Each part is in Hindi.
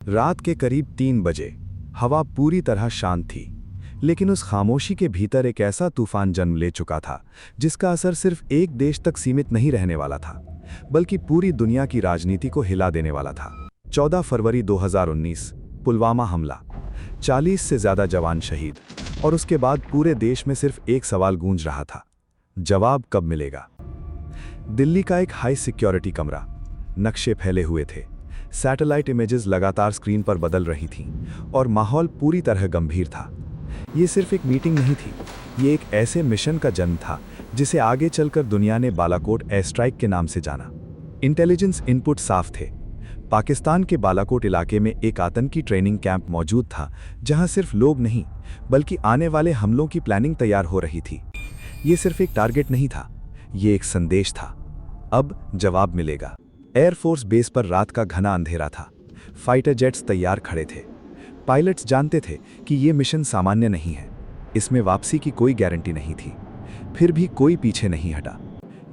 रात के करीब 3 बजे हवा पूरी तरह शांत थी, लेकिन उस खामोशी के भीतर एक ऐसा तूफान जन्म ले चुका था जिसका असर सिर्फ एक देश तक सीमित नहीं रहने वाला था, बल्कि पूरी दुनिया की राजनीति को हिला देने वाला था। 14 फरवरी 2019, पुलवामा हमला, 40 से ज्यादा जवान शहीद, और उसके बाद पूरे देश में सिर्फ एक सवाल गूंज रहा था, जवाब कब मिलेगा। दिल्ली का एक हाई सिक्योरिटी कमरा, नक्शे फैले हुए थे, सैटेलाइट इमेजेस लगातार स्क्रीन पर बदल रही थीं और माहौल पूरी तरह गंभीर था। ये सिर्फ एक मीटिंग नहीं थी, ये एक ऐसे मिशन का जन्म था जिसे आगे चलकर दुनिया ने बालाकोट एयर स्ट्राइक के नाम से जाना। इंटेलिजेंस इनपुट साफ थे। पाकिस्तान के बालाकोट इलाके में एक आतंकी ट्रेनिंग कैंप मौजूद था, जहां सिर्फ लोग नहीं बल्कि आने वाले हमलों की प्लानिंग तैयार हो रही थी। ये सिर्फ एक टारगेट नहीं था, ये एक संदेश था। अब जवाब मिलेगा। एयरफोर्स बेस पर रात का घना अंधेरा था। फाइटर जेट्स तैयार खड़े थे। पायलट्स जानते थे कि ये मिशन सामान्य नहीं है, इसमें वापसी की कोई गारंटी नहीं थी। फिर भी कोई पीछे नहीं हटा।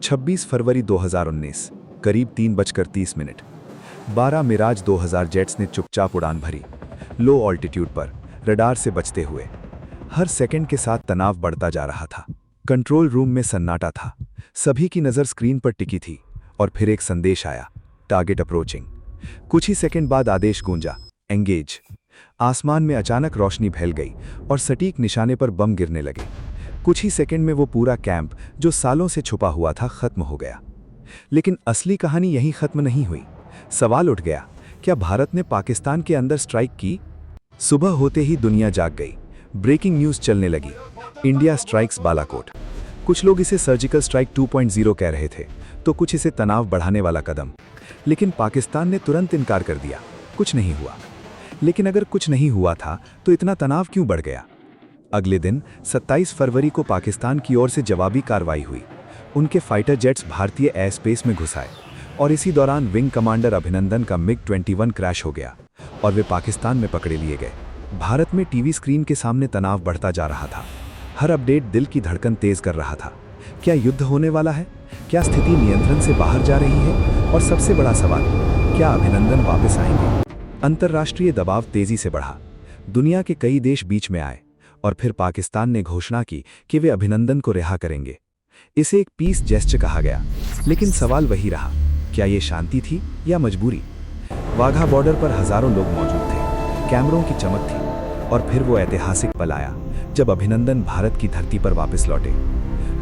26 फरवरी 2019, करीब 3:30, 12 मिराज 2000 जेट्स ने चुपचाप उड़ान भरी, लो ऑल्टीट्यूड पर, रडार से बचते हुए। हर सेकंड के साथ तनाव बढ़ता जा रहा था। कंट्रोल रूम में सन्नाटा था, सभी की नज़र स्क्रीन पर टिकी थी, और फिर एक संदेश आया, टारगेट अप्रोचिंग। कुछ ही सेकंड बाद आदेश गूंजा, एंगेज। आसमान में अचानक रोशनी फैल गई और सटीक निशाने पर बम गिरने लगे। कुछ ही सेकंड में वो पूरा कैंप जो सालों से छुपा हुआ था खत्म हो गया। लेकिन असली कहानी यहीं खत्म नहीं हुई। सवाल उठ गया, क्या भारत ने पाकिस्तान के अंदर स्ट्राइक की? सुबह होते ही दुनिया जाग गई। ब्रेकिंग न्यूज चलने लगी, इंडिया स्ट्राइक्स बालाकोट। कुछ लोग इसे सर्जिकल स्ट्राइक 2.0 कह रहे थे, तो कुछ इसे तनाव बढ़ाने वाला कदम। लेकिन पाकिस्तान ने तुरंत इनकार कर दिया, कुछ नहीं हुआ। लेकिन अगर कुछ नहीं हुआ था तो इतना तनाव क्यों बढ़ गया? अगले दिन 27 फरवरी को पाकिस्तान की ओर से जवाबी कार्रवाई हुई। उनके फाइटर जेट्स भारतीय एयर स्पेस में घुस आए, और इसी दौरान विंग कमांडर अभिनंदन का MiG-21 क्रैश हो गया और वे पाकिस्तान में पकड़े लिए गए। भारत में टीवी स्क्रीन के सामने तनाव बढ़ता जा रहा था। हर अपडेट दिल की धड़कन तेज कर रहा था। क्या युद्ध होने वाला है? क्या स्थिति नियंत्रण से बाहर जा रही है? और सबसे बड़ा सवाल, क्या अभिनंदन वापस आएंगे? अंतर्राष्ट्रीय दबाव तेजी से बढ़ा। दुनिया के कई देश बीच में आए, और फिर पाकिस्तान ने घोषणा की कि वे अभिनंदन को रिहा करेंगे। इसे एक पीस जेस्चर कहा गया, लेकिन सवाल वही रहा, क्या ये शांति थी या मजबूरी? वाघा बॉर्डर पर हजारों लोग मौजूद थे, कैमरों की चमक थी, और फिर वो ऐतिहासिक पल आया जब अभिनंदन भारत की धरती पर वापस लौटे।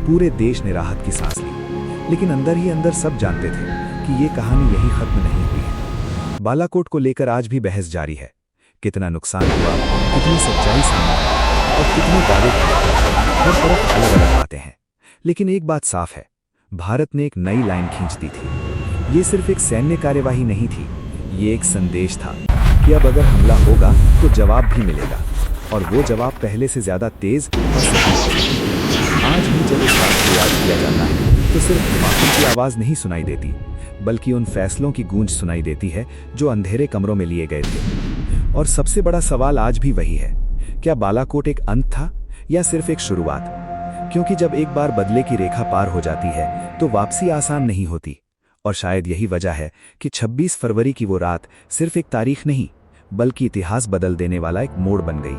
पूरे देश ने राहत की सांस ली, लेकिन अंदर ही अंदर सब जानते थे कि ये कहानी यही खत्म नहीं हुई है। बालाकोट को लेकर आज भी बहस जारी है। कितना नुकसान हुआ, कितनी सच्चाई सामने आई, और कितने दावे किए, हर तरफ अलग अलग बातें हैं। लेकिन एक बात साफ है, भारत ने एक नई लाइन खींच दी थी। ये सिर्फ एक सैन्य कार्यवाही नहीं थी, ये एक संदेश था कि अब अगर हमला होगा तो जवाब भी मिलेगा, और वो जवाब पहले से ज्यादा तेज और सटीक है। आज भी जब इस बात को याद किया जाता है तो सिर्फ धमाकों की आवाज नहीं सुनाई देती, बल्कि उन फैसलों की गूंज सुनाई देती है जो अंधेरे कमरों में लिए गए थे। और सबसे बड़ा सवाल आज भी वही है, क्या बालाकोट एक अंत था या सिर्फ एक शुरुआत? क्योंकि जब एक बार बदले की रेखा पार हो जाती है तो वापसी आसान नहीं होती। और शायद यही वजह है कि 26 फरवरी की वो रात सिर्फ एक तारीख नहीं, बल्कि इतिहास बदल देने वाला एक मोड़ बन गई।